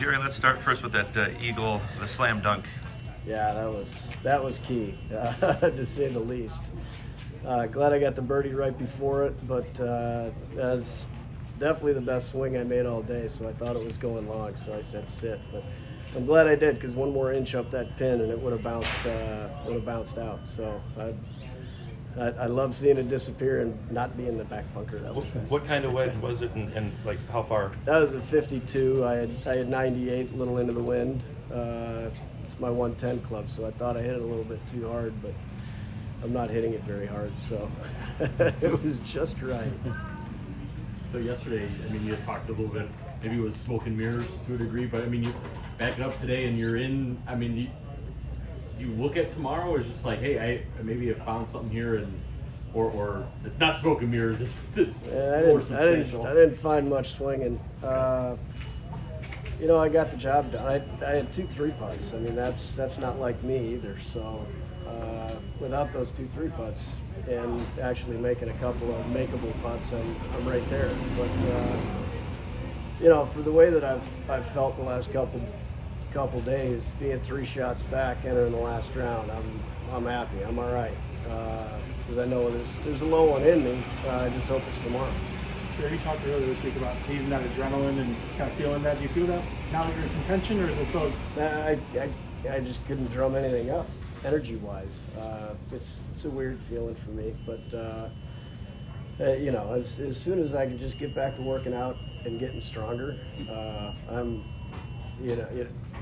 Jerry, let's start first with that eagle, the slam dunk. Yeah, that was key, to say the least. Glad I got the birdie right before it, but that's definitely the best swing I made all day. So I thought it was going long, so I said sit. But I'm glad I did, because one more inch up that pin and it would have bounced out. So I love seeing it disappear and not be in the back bunker. That was nice. What kind of wedge was it, and like how far? That was a 52. I had 98, a little into the wind. It's my 110 club, so I thought I hit it a little bit too hard, but I'm not hitting it very hard, so it was just right. So yesterday, I mean, you had talked a little bit, maybe it was smoke and mirrors to a degree, but I mean, you back it up today and you're in, I mean, you look at tomorrow, or it's just like, hey, I maybe have found something here, and or it's not smoke and mirrors, it's more substantial. I didn't find much swinging. You know, I got the job done. I had 2 3-putts. I mean, that's not like me either. So without those 2 3-putts and actually making a couple of makeable putts, I'm right there. But you know, for the way that I've felt the last couple days, being 3 shots back, entering the last round, I'm happy. I'm all right, because I know there's a low one in me. I just hope it's tomorrow. Jerry, you talked earlier this week about needing that adrenaline and kind of feeling that. Do you feel that now that you're in contention, or is it still? I just couldn't drum anything up, energy-wise. It's a weird feeling for me, but you know, as soon as I can just get back to working out and getting stronger,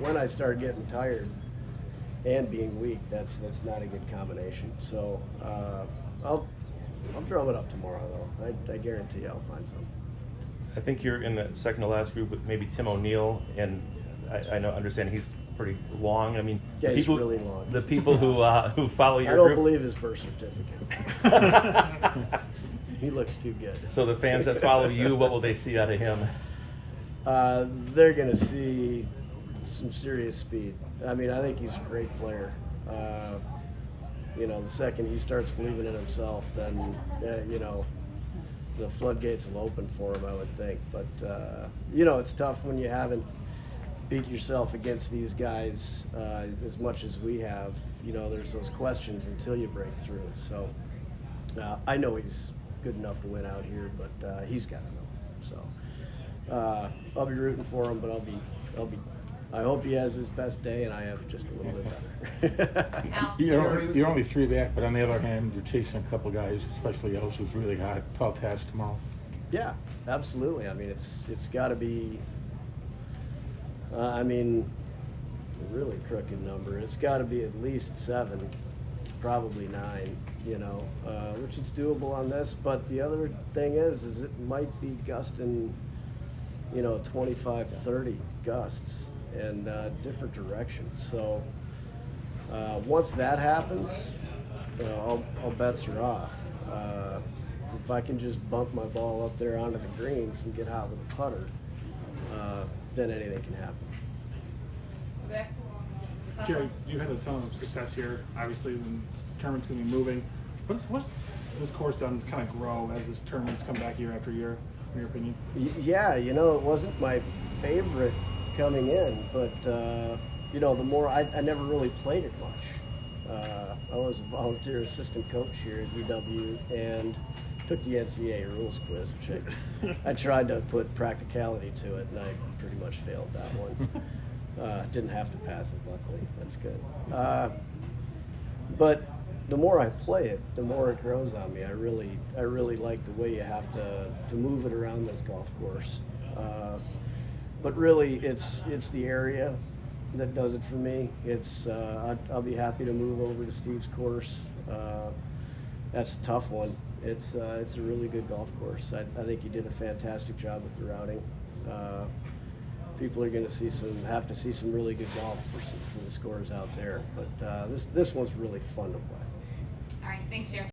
when I start getting tired and being weak, that's not a good combination. So I'll drum it up tomorrow, though. I guarantee I'll find some. I think you're in the second to last group with maybe Tim O'Neill, and I understand he's pretty long. I mean, Yeah, the he's people, really long. The people who follow your I don't group. believe his birth certificate. He looks too good. So the fans that follow you, what will they see out of him? They're going to see some serious speed. I mean, I think he's a great player. You know, the second he starts believing in himself, then, you know, the floodgates will open for him, I would think. But, you know, it's tough when you haven't beat yourself against these guys as much as we have. You know, there's those questions until you break through. So I know he's good enough to win out here, but he's got to know. So I'll be rooting for him, but I hope he has his best day, and I have just a little bit better. You're only 3 back, but on the other hand, you're chasing a couple guys, especially Els, who's really hot. Tall task tomorrow. Yeah, absolutely. I mean, it's got to be. I mean, a really crooked number. It's got to be at least 7, probably 9. You know, which is doable on this. But the other thing is it might be gusting, you know, 25, 30 gusts. And different directions. So once that happens, all bets are off. If I can just bump my ball up there onto the greens and get hot with a putter, then anything can happen. Jerry, you had a ton of success here. Obviously, the tournament's going to be moving. What's this course done to kind of grow as this tournament's come back year after year, in your opinion? Yeah, you know, it wasn't my favorite coming in, but you know, the more I never really played it much. I was a volunteer assistant coach here at UW and took the NCAA rules quiz, which I tried to put practicality to it, and I pretty much failed that one. Didn't have to pass it, luckily. That's good. But the more I play it, the more it grows on me. I really like the way you have to move it around this golf course. But really, it's the area that does it for me. It's I'll be happy to move over to Steve's course. That's a tough one. It's a really good golf course. I think he did a fantastic job with the routing. People are going to have to see some really good golf for the scores out there. But this one's really fun to play. All right, thanks, Jerry.